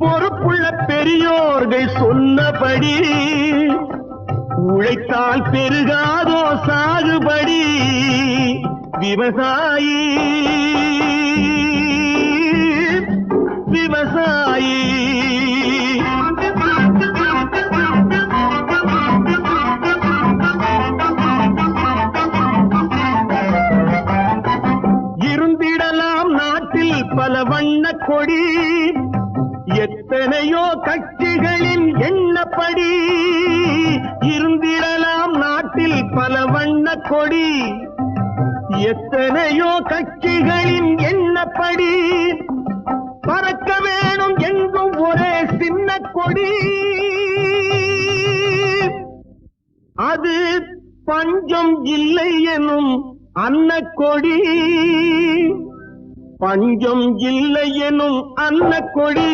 பொறுப்புள்ள பெரியோர்கள் சொன்னபடி உழைத்தால் பெருகாதோ சாகுபடி விவசாயி விவசாயி இருந்திடலாம் நாட்டில் பல வண்ண கொடி எத்தனையோ கட்சிகளின் எண்ணப்படி இருந்திடலாம் நாட்டில் பல வண்ண கொடி எத்தனையோ கட்சிகளின் எண்ணப்படி பறக்க வேணும் எங்கும் ஒரே சின்ன கொடி அது பஞ்சம் இல்லை எனும் அன்னக்கொடி பஞ்சம் இல்லை எனும் அன்னக்கொடி